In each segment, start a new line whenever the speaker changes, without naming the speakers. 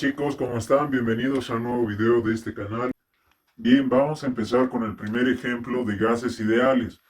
chicos, ¿cómo están? Bienvenidos a un nuevo video de este canal. Bien, vamos a empezar con el primer ejemplo de gases ideales,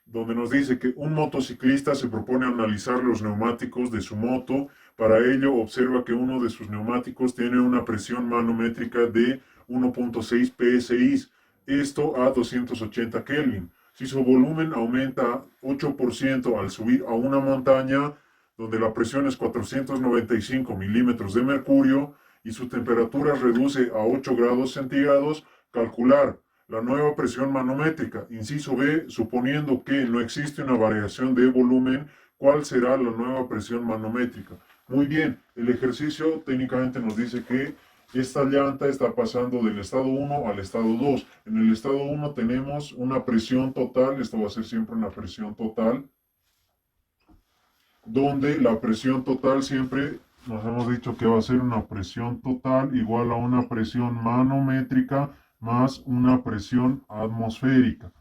donde nos dice que un motociclista se propone analizar los neumáticos de su moto. Para ello, observa que uno de sus neumáticos tiene una presión manométrica de 1.6 psi, esto a 280 Kelvin. Si su volumen aumenta 8% al subir a una montaña, donde la presión es 495 milímetros de mercurio y su temperatura reduce a 8 grados centígrados, calcular la nueva presión manométrica. Inciso B, suponiendo que no existe una variación de volumen, ¿cuál será la nueva presión manométrica? Muy bien, el ejercicio técnicamente nos dice que esta llanta está pasando del estado 1 al estado 2. En el estado 1 tenemos una presión total, esto va a ser siempre una presión total, donde la presión total siempre nos hemos dicho que va a ser una presión total igual a una presión manométrica más una presión atmosférica.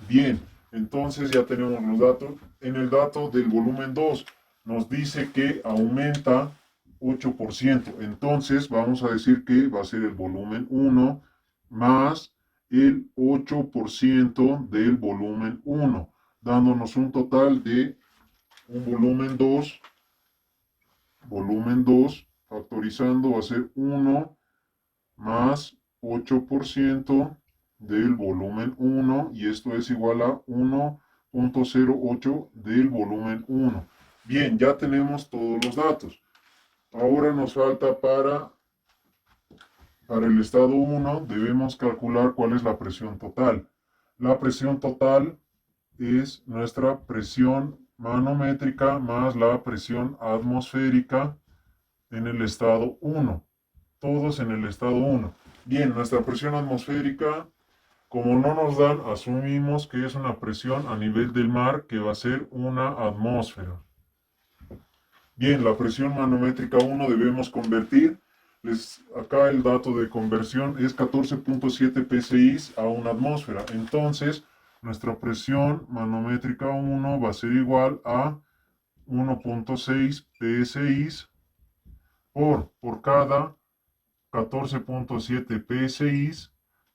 Bien, entonces ya tenemos los datos. En el dato del volumen 2 nos dice que aumenta 8%. Entonces vamos a decir que va a ser el volumen 1 más el 8% del volumen 1, dándonos un total de un volumen 2 factorizando va a ser 1 más 8% del volumen 1, y esto es igual a 1.08 del volumen 1. Bien, ya tenemos todos los datos. Ahora nos falta para el estado 1, debemos calcular cuál es la presión total. La presión total es nuestra presión manométrica más la presión atmosférica en el estado 1. Todos en el estado 1. Bien, nuestra presión atmosférica, como no nos dan, asumimos que es una presión a nivel del mar, que va a ser una atmósfera. Bien, la presión manométrica 1 debemos convertir. Acá el dato de conversión es 14.7 psi a una atmósfera. Entonces, nuestra presión manométrica 1 va a ser igual a 1.6 psi por cada 14.7 psi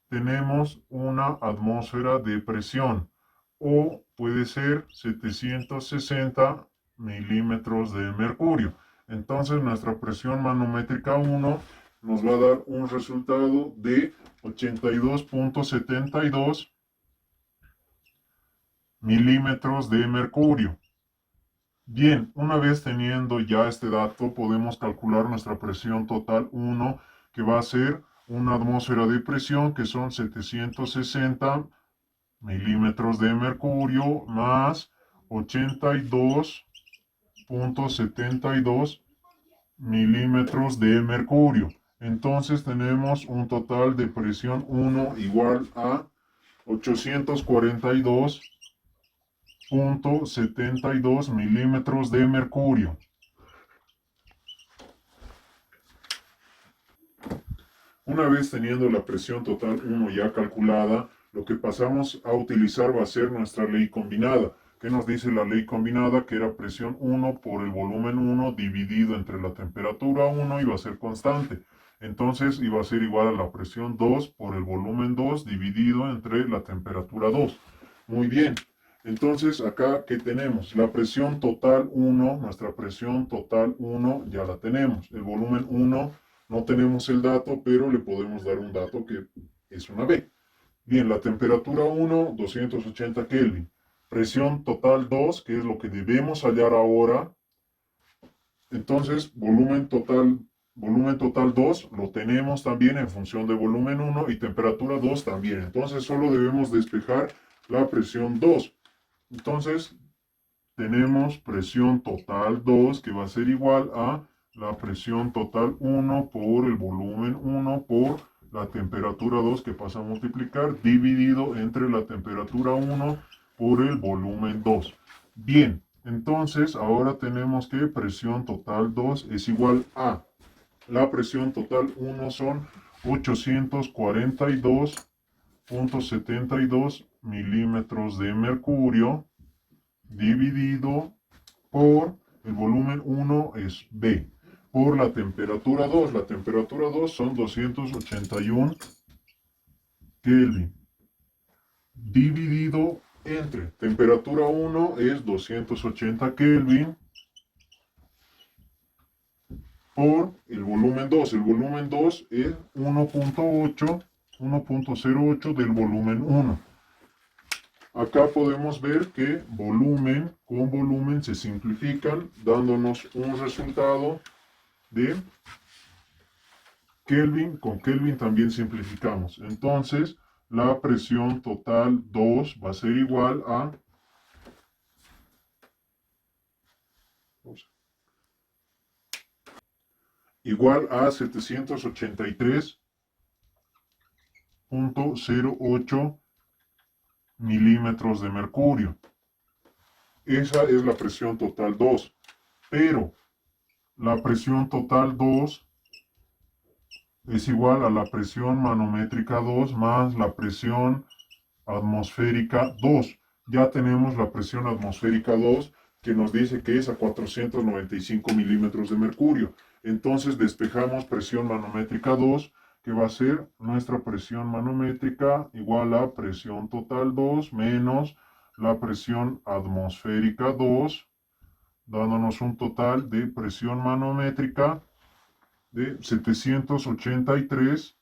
tenemos una atmósfera de presión, o puede ser 760 milímetros de mercurio. Entonces nuestra presión manométrica 1 nos va a dar un resultado de 82.72 milímetros de mercurio. Bien, una vez teniendo ya este dato, podemos calcular nuestra presión total 1, que va a ser una atmósfera de presión, que son 760 milímetros de mercurio más 82.72 milímetros de mercurio. Entonces tenemos un total de presión 1 igual a 842.72 milímetros de mercurio. Una vez teniendo la presión total 1 ya calculada, lo que pasamos a utilizar va a ser nuestra ley combinada. ¿Qué nos dice la ley combinada? Que era presión 1 por el volumen 1 dividido entre la temperatura 1, y va a ser constante. Entonces iba a ser igual a la presión 2 por el volumen 2 dividido entre la temperatura 2. Muy bien. Entonces acá, ¿qué tenemos? La presión total 1, nuestra presión total 1 ya la tenemos. El volumen 1 no tenemos el dato, pero le podemos dar un dato que es una B. Bien, la temperatura 1, 280 Kelvin. Presión total 2, que es lo que debemos hallar ahora. Entonces, volumen total 2 lo tenemos también en función de volumen 1, y temperatura 2 también. Entonces, solo debemos despejar la presión 2. Entonces, tenemos presión total 2, que va a ser igual a la presión total 1 por el volumen 1 por la temperatura 2, que pasa a multiplicar, dividido entre la temperatura 1 por el volumen 2. Bien, entonces ahora tenemos que presión total 2 es igual a la presión total 1 son 842.72 milímetros de mercurio dividido por el volumen 1 es B. por la temperatura 2. La temperatura 2 son 281 Kelvin. Dividido entre temperatura 1 es 280 Kelvin por el volumen 2. El volumen 2 es 1.08 del volumen 1. Acá podemos ver que volumen con volumen se simplifican, dándonos un resultado de Kelvin. Con Kelvin también simplificamos. Entonces, la presión total 2 va a ser igual a 783.08 milímetros de mercurio. Esa es la presión total 2. Pero la presión total 2 es igual a la presión manométrica 2 más la presión atmosférica 2. Ya tenemos la presión atmosférica 2 que nos dice que es a 495 milímetros de mercurio. Entonces despejamos presión manométrica 2, que va a ser nuestra presión manométrica igual a presión total 2 menos la presión atmosférica 2, dándonos un total de presión manométrica de 783.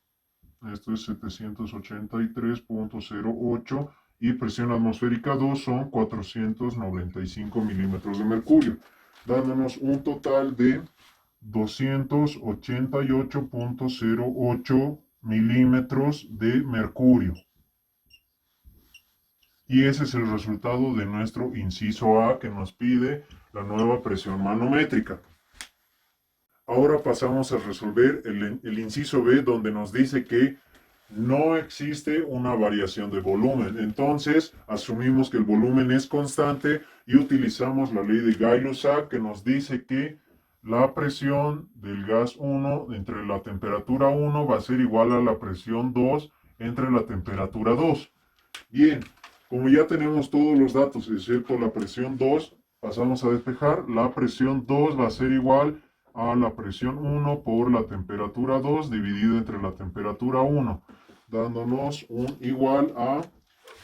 Esto es 783.08 y presión atmosférica 2 son 495 milímetros de mercurio, dándonos un total de 288.08 milímetros de mercurio. Y ese es el resultado de nuestro inciso A, que nos pide la nueva presión manométrica. Ahora pasamos a resolver el inciso B, donde nos dice que no existe una variación de volumen. Entonces, asumimos que el volumen es constante y utilizamos la ley de Gay-Lussac, que nos dice que la presión del gas 1 entre la temperatura 1 va a ser igual a la presión 2 entre la temperatura 2. Bien, como ya tenemos todos los datos excepto la presión 2, pasamos a despejar. La presión 2 va a ser igual a la presión 1 por la temperatura 2 dividido entre la temperatura 1, dándonos un igual a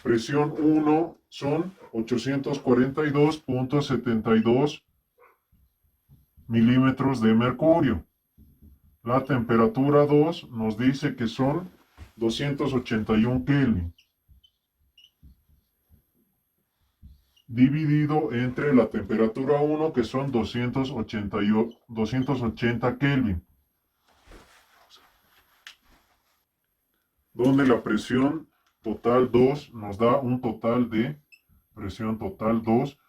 presión 1 son 842.72 milímetros de mercurio. La temperatura 2 nos dice que son 281 Kelvin. Dividido entre la temperatura 1, que son 280 Kelvin. Donde la presión total 2 nos da un total de presión total 2,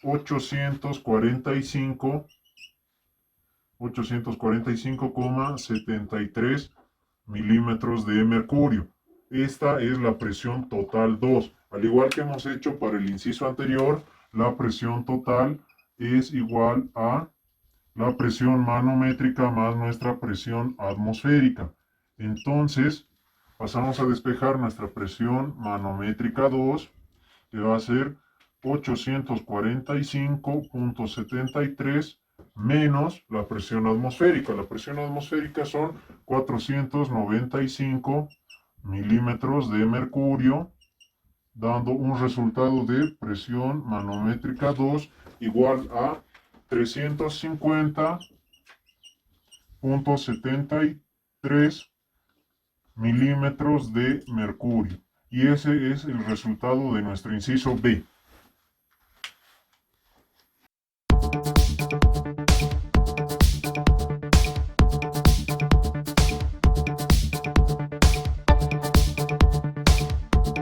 845,73 milímetros de mercurio. Esta es la presión total 2. Al igual que hemos hecho para el inciso anterior, la presión total es igual a la presión manométrica más nuestra presión atmosférica. Entonces, pasamos a despejar nuestra presión manométrica 2, que va a ser 845.73 menos la presión atmosférica. La presión atmosférica son 495 milímetros de mercurio, dando un resultado de presión manométrica 2 igual a 350.73 milímetros de mercurio. Y ese es el resultado de nuestro inciso B.